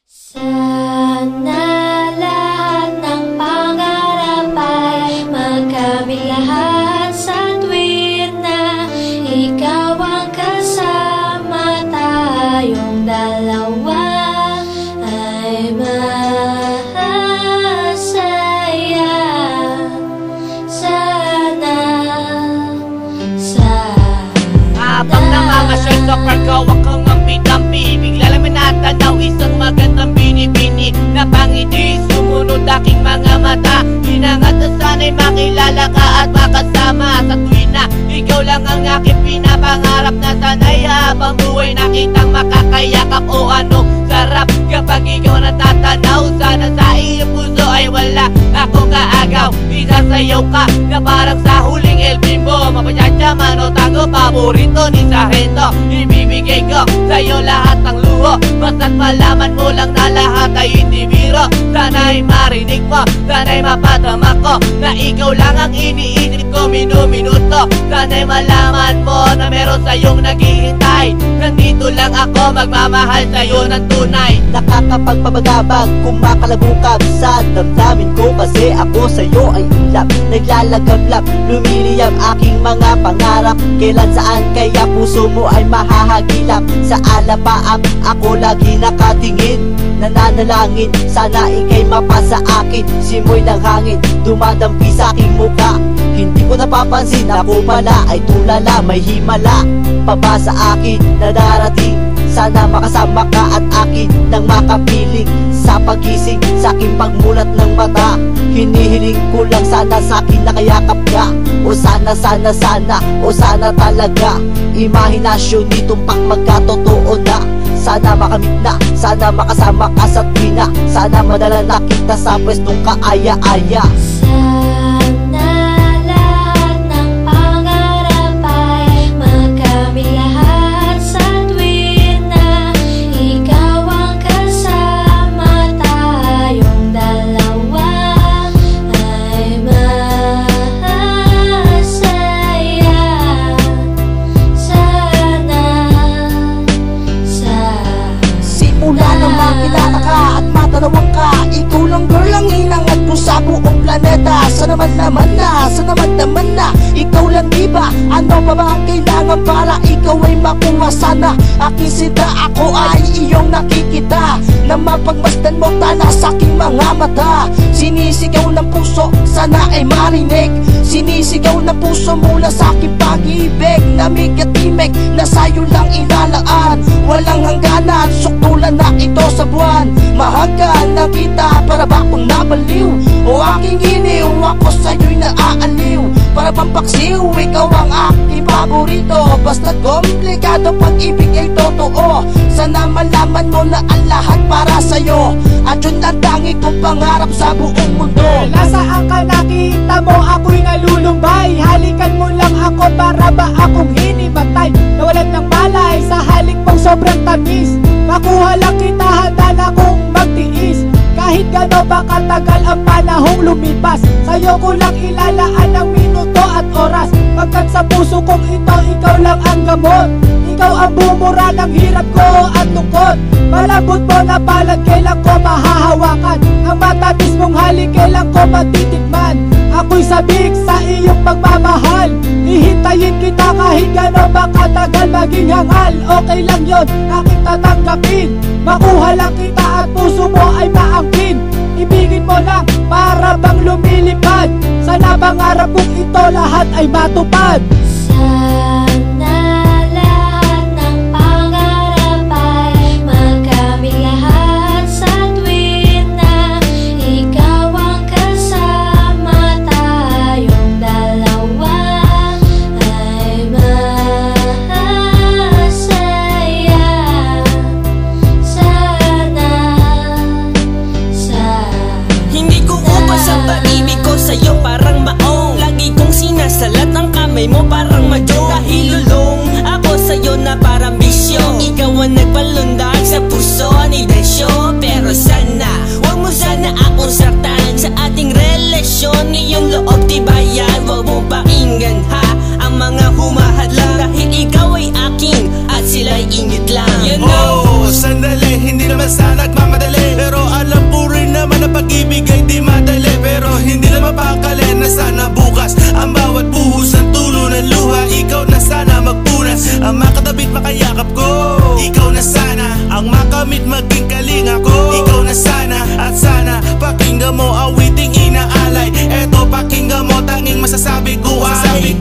Sana lahat ng pangarap ay magkamit lahat sa tuwid na ikaw ang kasama, tayong dalawa ay masaya. Sana habang namamasyal sa parko, akong ang pitampi, bigla lang minatanaw isang magandang binibini na pangiti, sumunod aking mga mata. Hinangat na sana'y makilala ka at makasama sa tuwin na ikaw lang ang aking pinapangarap, na sana'y habang buhay nakitang makakayakap. O anong sarap kapag ikaw natatanaw, sana sa iyong puso ay wala akong kaagaw. Isasayaw ka na parang sa huling El Bimbo, mapachachamano tango, paborito ni Sargento. Ibibigay ko sa'yo lahat ng luho, basta't malaman mo lang na lahat ay hindi biro. Sana'y marinig mo, sana'y mapadama ko na ikaw lang ang iniisip ko minuminuto. Sana'y malaman mo na meron sa'yong naghihintay, nandito lang ako magmamahal sa'yo ng tunay. Nakakapagpabagabag, kumakalabukab sa damdamin ko, kasi ako sa'yo ay ulap, naglalagablap, lumiliyab aking mga pangarap. Kailan saan kaya puso mo ay mahahagilap? Sa alapaap ako lagi nakatingin, nananalangin sana ika'y mapasa akin. Simoy ng hangin dumadampi sa aking muka, hindi ko napapansin ako pala ay tulala, may himala pa ba sa akin na darating? Sana makasama ka at akin nang makapiling sa pagising, sa aking pagmulat ng mata. Hinihiling ko lang sana sa akin nakayakap ka, o sana o sana talaga. Imahinasyon nitumpak magkatotoo na, sana makamit na, sana makasama ka sa tuwina, sana madala na kita sa pwestong kaaya-aya. Sana lahat ng pangarap ay magkamit lahat sa tuwid na ikaw ang kasama, tayong dalawa ay masaya. Simula nang makilala ka at matanawang ka, ikaw lang girl ang hinangat ko sa buong planeta. Sana naman na ikaw lang, diba? Ano pa ba ang kailangan para ikaw ay makuha? Sana aking sinta, ako ay iyong nakikita, na mapagmasdan mo tala sa aking mga mata. Sinisigaw ng puso, sana ay marinig, sinisigaw ng puso mula sa aking pag-ibig. Namig at timig na sa'yo lang ilalaan, walang hangganan, suktulan na ito sa buwan. Mahagkan na kita, para ba akong nabaliw? O aking giniw, ako sa'yo'y naaaliw. Para bang paksiw, ikaw ang aking paborito. Basta't komplikado, pag-ibig ay totoo. Sana malaman mo na ang lahat para sa'yo, at yun ang tangi kong pangarap sa buong mundo. Nasaan ka, nakita mo ako'y nalulumbay? Halikan mo lang ako, para ba akong hinimatay? Nawalan ng malay sa halik mong sobrang tamis. Makuha lang kita, handa na kong magtiis. Kahit gano ba katagal ang panahong lumipas, sa'yo ko lang ilalaan ang minuto at oras. Pagkat sa puso kong ito, ikaw lang ang gamot. Ikaw ang bumura ng hirap ko at lungkot. Malambot mo na palad, kailan ko mahahawakan? Ang matatis mong halik, kailan ko matitikman? Ako'y sabik sa iyong pagmamahal, hihintayin kita kahit gano ba katagal maging hangal. Okay lang yon, aking tatanggapin. Makuha lang kita at puso mo ay maangkin. Ibigin mo lang, para bang lumilipad. Sana pangarap kong ito lahat ay matupad. Sana lahat ng pangarap ay magkamit lahat sa tuwid na ikaw ang kasama, tayong dalawa ay masaya. Hindi ko ubas ang pag-ibig ko sa'yo, parang maong lagi kong sinasalat ng kamay mo, parang majong. nagmamadali. Pero alam ko rin naman na pag-ibig ay di madali. Pero hindi na mapakali na sana bukas ang bawat buhos ng tulo ng luha. Ikaw na sana magpunas, ang makatabit makayakap ko. Ikaw na sana ang makamit maging kalinga ko. Ikaw na sana at sana pakinggan mo awiting inaalay. Eto pakinggan mo tanging masasabi ko ay